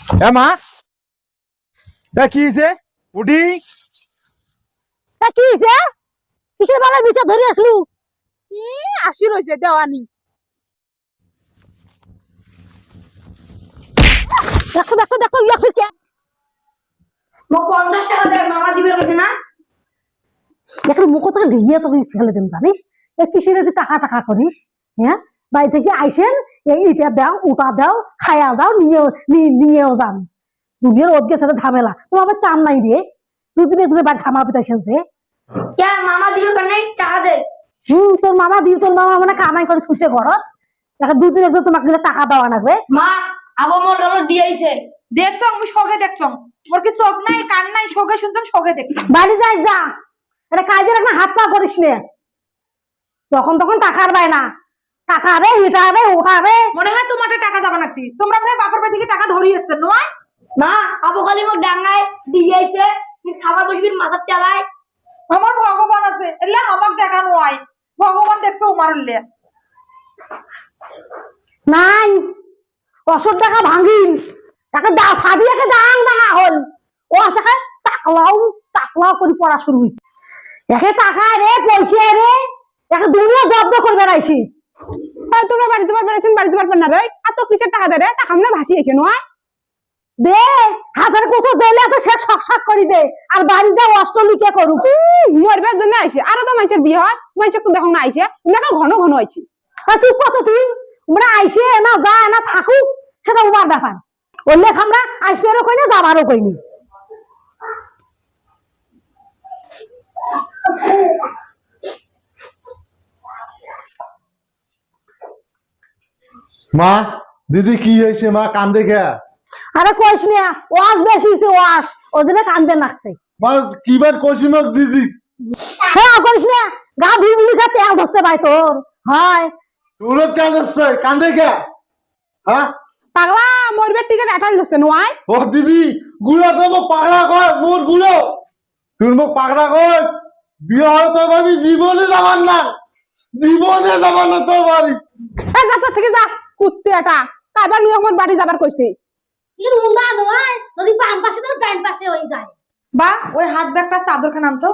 এ মা কি হয়েছে উঠি কি হয়েছে? কিসের বেলা বিচার ধরে আসলু? আসি রয়েছে দেওয়ানি। দেখো দেখো দেখো ইয়া ফিরকে মোক 50 টাকা দেন, মামা দিবে কইছে না। একটা মুখ থেকে ঢিয়ে তোকে ফেলে দেন জানিস? এ কিসের তুই টাকা টাকা করিস? হ্যাঁ, বাড়ি থেকে আইসেন এই ইটা দাও ওটা দাও খায়া যাও নিয়েও যান। দুনিয়ার ওর গেছে ঝামেলা, তোমার আবার চান নাই রে। দুদিনে দুদিনে বাড়ি ঝামেলা পিটাইছেন যে। কে মামা দিবে কেন টাকা দে। তোর মামা দিয়ে তোর মামা মানে কামাই করে থুইছে ঘরত। এখন দুদিন একদম তোমাকে টাকা দেওয়া লাগবে। মা আবো মোর গলো দিয়েছে। দেখছো আমি শোকে দেখছো মোর কি চোখ নাই কান নাই শোকে শুনছেন শোকে দেখছো। বাড়ি যাই যা, এটা কাজে রাখ না, হাত পা করিস নে। তখন তখন টাকার বায় না, টাকা রে এটা রে ওটা রে। মনে হয় তোমার টাকা যাবে নাকি? তোমরা মনে হয় বাপের বাড়ি থেকে টাকা ধরিয়েছে নয়? মা আবো খালি মোক ডাঙ্গায় দিয়েছে, কি খাবার বসবির মাথার চালায়। আমার ভগবান আছে এলে আমাকে দেখানো হয়, ভগবান দেখতে মারলে নাই অসর টাকা ভাঙিল তাকে ফাঁদিয়াকে দাঙা হল। ও আশাকে টাকলাও করে পড়া শুরু হয়েছে। একে টাকা রে পয়সা রে একে দুনিয়া জব্দ করে বেড়াইছি। তোমরা বাড়িতে বেড়েছেন বাড়িতে পারবেন না রে। এত কিসের টাকা দেয় রে? টাকা আমরা ভাসিয়েছে নয় দে হাতের কুচো দিলে তো সে শক করি দে, আর বাড়িতে অষ্টলিকে করুক। মরবার জন্য আইসে, আরো তো মানুষের বিয়ে হয়, মানুষের তো দেখো না আইসে, তোমরা ঘন ঘন আইছি। তুই কত তুই আমরা আইসে না যা না থাকুক সেটা উমার ব্যাপার। অন্য আমরা আইসেরও কই না যাবারও কইনি। মা দিদি কি হয়েছে মা কান্দে কে? আরে কইস না, ওয়াশ বেশি হইছে ওয়াশ, ওই জন্য কান্দে নাচছে। মা কিবার করছি মা দিদি? হ্যাঁ করিস না, গা ভিড় খা তেল ধরছে ভাই তোর। হয় তোর কেন হচ্ছে কান্দে কে? হ্যাঁ পাগলা মরবার টিকে আঠাল ধরছে নয়। ও দিদি গুলো তো মোক পাগলা কর, মোর গুলো তুই মোক পাগলা কর। বিয়ে হলে তোর বাড়ি জীবনে যাবার না, জীবনে যাবার না তোর বাড়ি। যা তোর থেকে যা কুত্তে এটা কাবার নিয়ে আমার বাড়ি যাবার কইছি। কি মুন্ডা নয়, যদি বাম পাশে তো ডান পাশে হয়ে যায়। বা ওই হাত ব্যাগটা চাদর খান আনতো।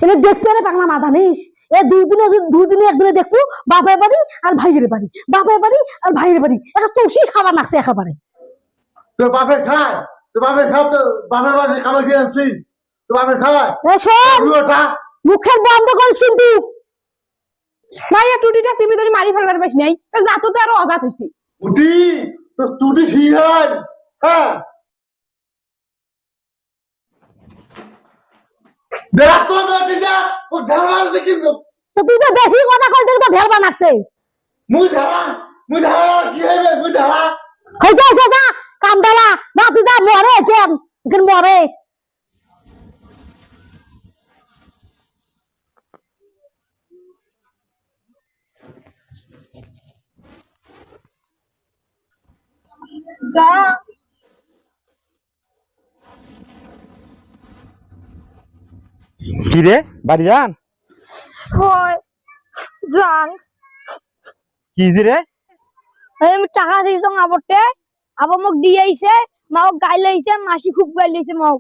এটা দেখতে পারে পাগলা মাথা নিস। এ দুদিনে একদিনে দেখবো বাপের বাড়ি আর ভাইয়ের বাড়ি, বাপের বাড়ি আর ভাইয়ের বাড়ি, একটা চৌষি খাবার নাকছে একেবারে। তোর বাপে খায়, তোর বাপে খাও, তো বাপের বাড়ি খাবার খেয়ে আনছিস, তোর বাপে খায় ওটা। মুখের বন্ধ করিস কিন্তু। ভাইয়া টুটিটা সিমি ধরে মারি ফেলবার বেশ নেই, যাতো তো আরো অজাত হইছি। উঠি তো তুই শিহাই। হ্যাঁ দেখ তো বেটিটা ও ঝাড়া আছে কিন্তু। তো তুই তো বেশি কথা কই দেখি তো ঢেল বানাচ্ছে। মুই ঝাড়া কি হবে মুই ঝাড়া? হইছে হইছে যা কাম ডালা না, তুই যা মরে কেন এখানে মরে। যা কি রে বাড়ি যান? হয় জান কি রে? আমি টাকা দিয়েছ আবরতে, আবার মোক দিয়েছে, মাও গাইলাইছে, মাসি খুব গাইলাইছে মাও।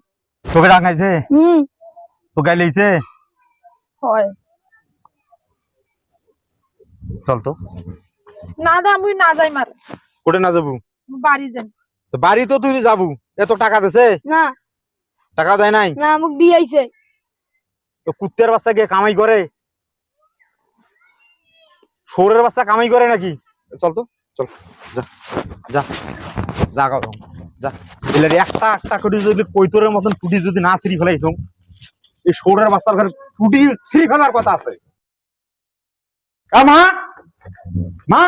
তোকে ডাঙাইছে? তো গাই লইছে? হয় চল তো। না দা আমি না যাই মার কোটে না যাবো? বাড়ি যান। তো বাড়ি তো তুই যাবো, এত টাকা দেছে? না টাকা দেয় নাই? না মোক দিয়েছে। তো কুত্তের বাচ্চা গিয়ে কামাই করে, শোরের বাচ্চা কামাই করে নাকি? চল তো চল, যা যা যা গাও যা। এলারে একটা একটা করে যদি কৈতরের মতন টুটি যদি না ছিঁড়ি ফেলাইছ, এই শোরের বাচ্চার ঘরে টুটি ছিঁড়ি ফেলার কথা আছে। মা মা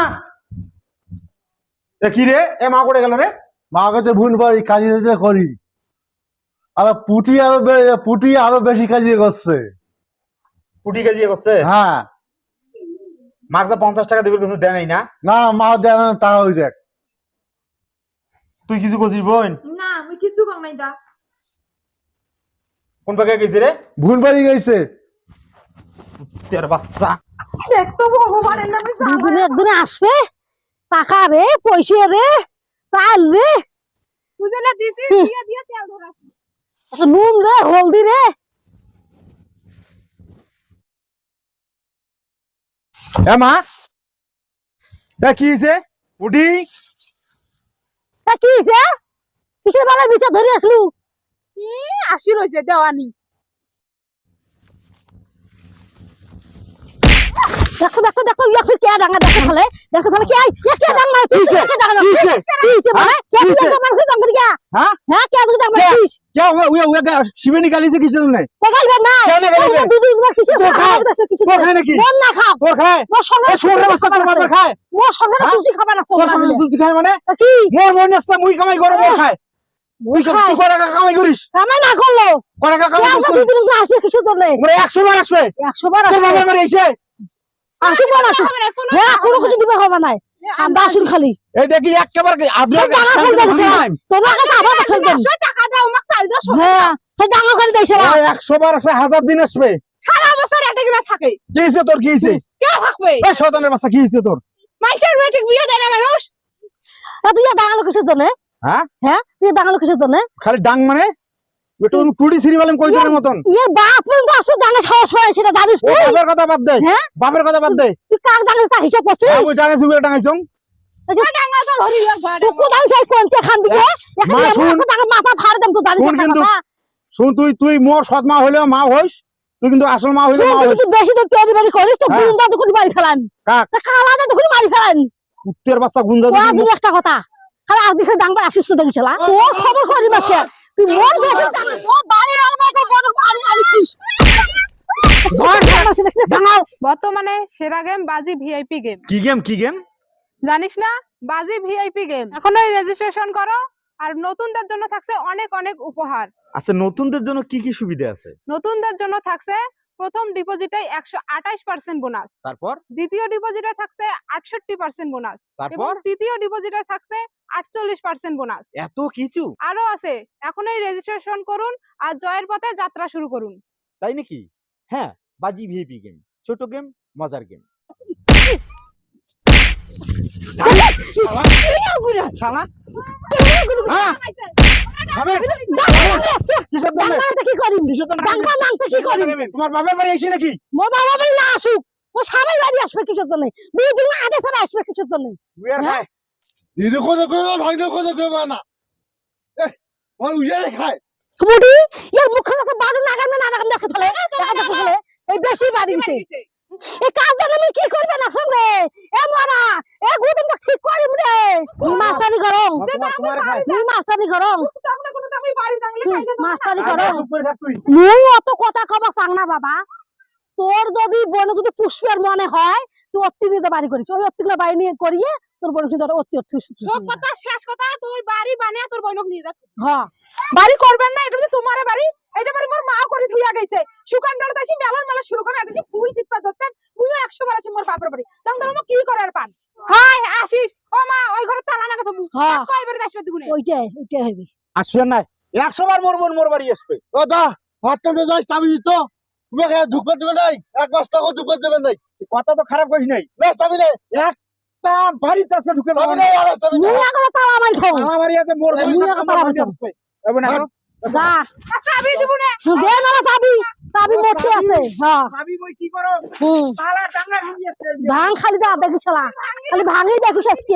কি রে? এ মা করে গেল রে? মা কাছে ভুল বাড়ি কাজে করি, আর পুটি আরো বেশি কাজিয়ে করছে। পুটি কাজিয়ে করছে? হ্যাঁ। মাকে 50 টাকা দিবে কিছু দেয় নাই না? না মা দেয় না, টাকা হয়ে যাক। তুই কিছু করছিস বোন? না কিছু কম নাই দা কোন পাকে গেছে রে ভুল বাড়ি গেছে তোর বাচ্চা একটু ভগবানের নামে দুদিনে একদিনে আসবে টাকা রে পয়সা রে চাল রে বুঝলে দিছি দিয়ে দিয়ে তেল ধরা নুন রে হলদি রে এ মা কি হয়েছে উঠি তা কি হয়েছে কিসের বেলা বিচার ধরে আসলু কি আসি রইছে দেওয়ানি দেখো দেখো দেখো ইয়া ফির কে ডাঙ্গা দেখো তাহলে কে ইয়া কে ডাঙ্গা তুই কে ডাঙ্গা কি হইছে মানে কে ডাঙ্গা মারছিস ডাঙ্গা দিয়া হ্যাঁ হ্যাঁ কে ডাঙ্গা মারছিস क्या हुआ शिवे निकाली से किसी ने দেখাইবে না কেন দেখাইবে? দুদিন পর কিসের তোর খায়? দেশে কিছু তোর খায় নাকি? মন না খাও তোर खाए মোর সঙ্গে ए छोड़ रे बच्चा তোর বাবার খায় মোর সঙ্গে হ্যাঁ? তুই খাবে না তোর কাছে তুই খায় মানে কি মোর মন আছে মুই কামাই করে মোর খায় তুই খায় তুই কত টাকা কামাই করিস কামাই না করলো কত টাকা কে কামাই আমরা করিস দুদিন পর আসবে কিসের জন্য মোরে 100 বার আসবে 100 বার তোর আসবে বাবার মানে এসে আসবে না হ্যাঁ কোনো কিছু দিবে হবে না আমরা আসুন খালি এই দেখি একেবারে আপনার তোর টাকা ফেল দিছে তোমার কাছে আবার ফেল দেন টাকা দাও আমাকে চাল দাও হ্যাঁ সে ডাঙ্গা করে দিছে না 100 বার আসবে 1000 দিন আসবে সারা বছর একটা কিনা থাকে কি হইছে তোর কি হইছে কে থাকবে এই শয়তানের বাচ্চা কি হইছে তোর মাইশের বেটে বিয়ে দেয় না মানুষ তুই ডাঙ্গা কিসের জন্য হ্যাঁ হ্যাঁ তুই ডাঙ্গা কিসের জন্য খালি ডাং মানে বেটা তুমি টুডি সিরি বলেন কই দিনের মতন এর বাপ পর্যন্ত আসছে ডাঙ্গা সাহস পায় সেটা জানিস ও তুই বাবার কথা বাদ দে হ্যাঁ? বাবার কথা বাদ দে তুই কাক ডাঙ্গা তা হিসাব করছিস ওই টাকা সুবিধা টাঙাইছং ডাঙ্গা তো ধরি তুই কোদাল চাই কোনতে খান দিকে মা, শুন। ডাঙ্গা মাথা ফাড় দেন তো জানিস শুন একটা কিন্তু, কথা শুন তুই মোর সৎ মা হইলেও মা হইস তুই কিন্তু আসল মা হইলেও মা তুই হইস যদি বেশি তো তেরি বাড়ি করিস তো হ্যাঁ। গুন্ডা তো খুনি মারি ফেলাম কাক তা খালা তো খুনি মারি ফেলাম কুত্তের বাচ্চা গুঞ্জা ওয়া তুমি একটা কথা খালা আজকে খেলে ডাঙ্গা আসিস তো দেখিছলা তোর খবর করি মাছে তুই মন বেশি ডাঙ্গা তোর বাড়ির আলমারিতে বড় মারি আনিছিস বর্তমানে সেরা গেম বাজি ভিআইপি গেম কি গেম জানিস না বাজি ভিআইপি গেম এখনই রেজিস্ট্রেশন করো আর নতুনদের জন্য থাকছে অনেক অনেক উপহার আচ্ছা নতুনদের জন্য কি সুবিধা আছে নতুনদের জন্য থাকছে প্রথম ডিপোজিটে 128% বোনাস তারপর দ্বিতীয় ডিপোজিটে থাকছে 68% বোনাস এবং তারপর তৃতীয় ডিপোজিটে থাকছে 48% বোনাস এত কিছু আরো আছে এখনই রেজিস্ট্রেশন করুন আর জয়ের পথে যাত্রা শুরু করুন তাই নাকি হ্যাঁ বাজি ভিআইপি গেম ছোট গেম মজার গেম শালা হ্যাঁ খাবে কিসের জন্য ডাঙ্গা কি করি কিসের জন্য ডাঙ্গা নাংতে কি করি তোমার বাবার বাড়ি এসে নাকি মোর বাবা বাড়ি না আসুক ও স্বামী বাড়ি আসবে কিসের জন্য দুই দিন আগে ছাড়া আসবে কিসের জন্য তুই আর হ্যাঁ? খায় দিদি কোথাও কেউ ভাগনা কোথাও কেউ না আমার উইয়ারে খায় বুড়ি এর মুখে দেখে বাড়ি নাগাম না নাগাম দেখে ফেলে দেখা দেখে ফেলে এই বেশি বাড়ি দিতে এই কাজ জানি আমি কি করবে না সামনে এ মারা এ গুদিন তো ঠিক করিম রে মাস্টারি করো তোমার খায় মাস্টারি করো তখন কোনো তুমি বাড়ি জানলে খাইতে মাস্টারি করো চুপ করে থাক তুই মুই অত কথা কবা চাং না বাবা তোর যদি বনে যদি পুষ্পের মনে হয় তুই অত্তি নিতে বাড়ি করিস ওই অত্তিগুলো বাড়ি নিয়ে করিয়ে তোর বোন কিন্তু অত্তি অত্তি ও কথা শেষ কথা তুই বাড়ি বানিয়ে তোর বইনক নিয়ে যা হ্যাঁ বাড়ি করবেন না এটা তোমার বাড়ি এটা বাড়ি মোর মা করে ধুইয়া গেছে সুকান ডাল তাসি মেলার মেলা শুরু করে এটা ফুল চিপা ধরছেন মুইও 100 বার আসি মোর বাপের বাড়ি তখন তোর কি করার পান হাই আসিস ও মা ওই ঘরে তালা লাগা থবু হ্যাঁ। কয়বার আসবে দিবনে ওইটাই হবে আসবেন না 100 বার মোর বাড়ি আসবে ও দা ভাতটা যাই চাবি দিত তুমি ঢুকতে দেবে নাই এক বস্তা করে ঢুকতে দেবে নাই কথা তো খারাপ করিস নাই না চাবি নেই একটা বাড়িতে আছে ঢুকে চাবি নেই আর চাবি নেই মুই আগে তালা মারি খাও আমার বাড়ি আছে মোর বাড়ি মুই আছে, আগে আমার তালা বাড়ি মারি আসবে। হবে না যা চাবি দিবনে দে না চাবি মোটে আছে হ্যাঁ ভাবি বই কি করো হুম তালা টাঙ্গা ভাঙিয়েছে ভাঙ খালি যা দেখিস খালি ভাঙেই দেখিস আজকে